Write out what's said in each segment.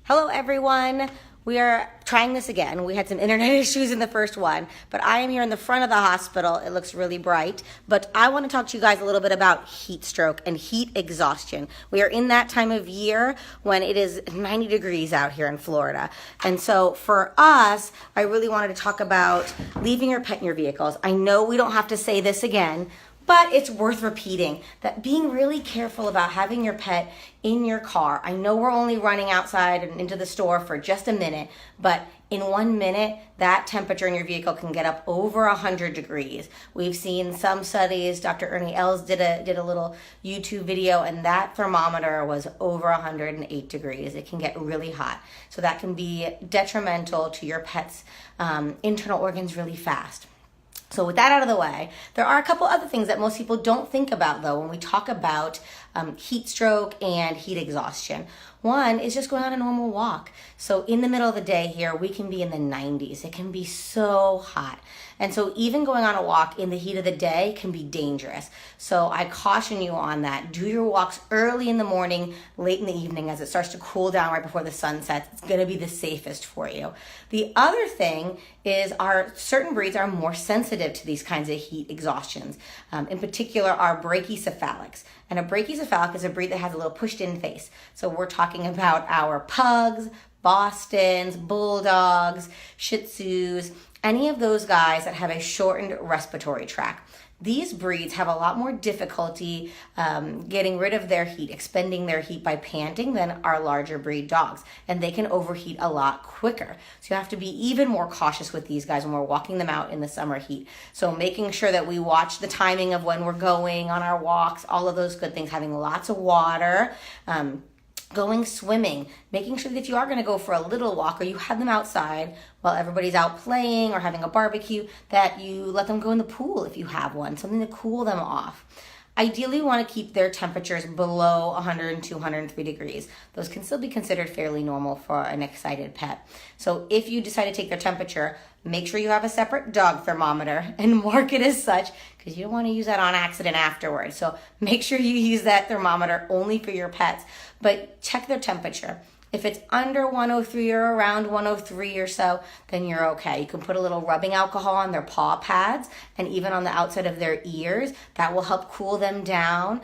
Hello everyone. We are trying this again. We had some internet issues in the first one, but I am here in the front of the hospital. It looks really bright, but I want to talk to you guys a little bit about heat stroke and heat exhaustion. We are in that time of year when it is 90 degrees out here in Florida. And so for us, I really wanted to talk about leaving your pet in your vehicles. I know we don't have to say this again, but it's worth repeating that being really careful about having your pet in your car. I know we're only running outside and into the store for just a minute, but in 1 minute, that temperature in your vehicle can get up over 100 degrees. We've seen some studies. Dr. Ernie Els did a little YouTube video, and that thermometer was over 108 degrees. It can get really hot. So that can be detrimental to your pet's internal organs really fast. So with that out of the way, there are a couple other things that most people don't think about though when we talk about heat stroke and heat exhaustion. One is just going on a normal walk. So in the middle of the day here, we can be in the 90s. It can be so hot. And so even going on a walk in the heat of the day can be dangerous. So I caution you on that. Do your walks early in the morning, late in the evening as it starts to cool down right before the sun sets. It's going to be the safest for you. The other thing is certain breeds are more sensitive to these kinds of heat exhaustions. In particular, our brachycephalics. And a brachycephalic is a breed that has a little pushed-in face. So we're talking about our pugs, Bostons, bulldogs, Shih Tzus, any of those guys that have a shortened respiratory tract. These breeds have a lot more difficulty getting rid of their heat, expending their heat by panting than our larger breed dogs. And they can overheat a lot quicker. So you have to be even more cautious with these guys when we're walking them out in the summer heat. So making sure that we watch the timing of when we're going on our walks, all of those good things, having lots of water, going swimming, making sure that if you are going to go for a little walk or you have them outside while everybody's out playing or having a barbecue, that you let them go in the pool if you have one, something to cool them off. Ideally, we want to keep their temperatures below 102, 103 degrees. Those can still be considered fairly normal for an excited pet. So if you decide to take their temperature, make sure you have a separate dog thermometer and mark it as such because you don't want to use that on accident afterwards. So make sure you use that thermometer only for your pets, but check their temperature. If it's under 103 or around 103 or so, then you're okay. You can put a little rubbing alcohol on their paw pads and even on the outside of their ears. That will help cool them down.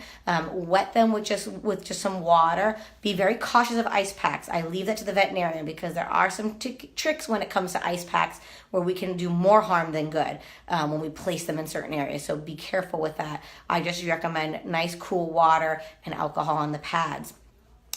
Wet them with just some water. Be very cautious of ice packs. I leave that to the veterinarian because there are some tricks when it comes to ice packs where we can do more harm than good when we place them in certain areas. So be careful with that. I just recommend nice cool water and alcohol on the pads.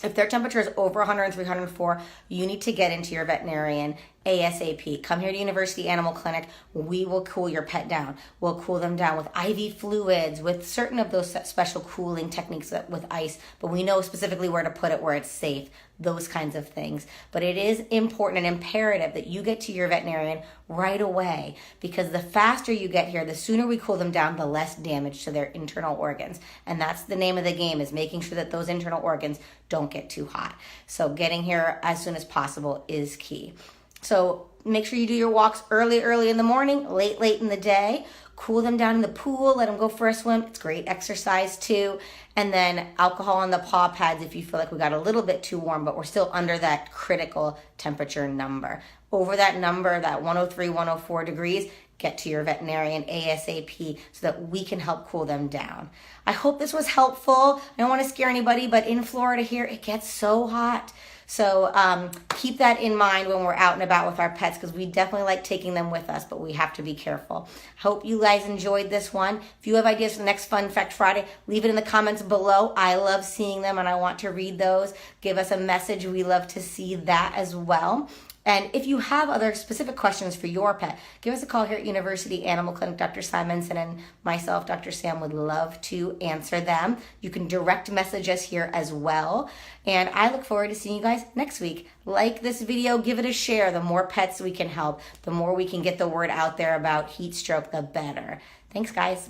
If their temperature is over 103, 104, you need to get into your veterinarian ASAP. Come here to University Animal Clinic. We will cool your pet down. We'll cool them down with IV fluids, with certain of those special cooling techniques with ice, but we know specifically where to put it, where it's safe, those kinds of things. But it is important and imperative that you get to your veterinarian right away because the faster you get here, the sooner we cool them down, the less damage to their internal organs. And that's the name of the game, is making sure that those internal organs don't get too hot. So getting here as soon as possible is key. So make sure you do your walks early in the morning, late in the day. Cool them down in the pool, let them go for a swim. It's great exercise too. And then alcohol on the paw pads if you feel like we got a little bit too warm, but we're still under that critical temperature number. Over that number, that 103, 104 degrees, get to your veterinarian ASAP so that we can help cool them down. I hope this was helpful. I don't want to scare anybody, but in Florida here, it gets so hot. So keep that in mind when we're out and about with our pets because we definitely like taking them with us, but we have to be careful. Hope you guys enjoyed this one. If you have ideas for the next Fun Fact Friday, leave it in the comments below. I love seeing them and I want to read those. Give us a message. We love to see that as well. And if you have other specific questions for your pet, give us a call here at University Animal Clinic. Dr. Simonson and myself, Dr. Sam, would love to answer them. You can direct message us here as well. And I look forward to seeing you guys next week. Like this video, give it a share. The more pets we can help, the more we can get the word out there about heat stroke, the better. Thanks, guys.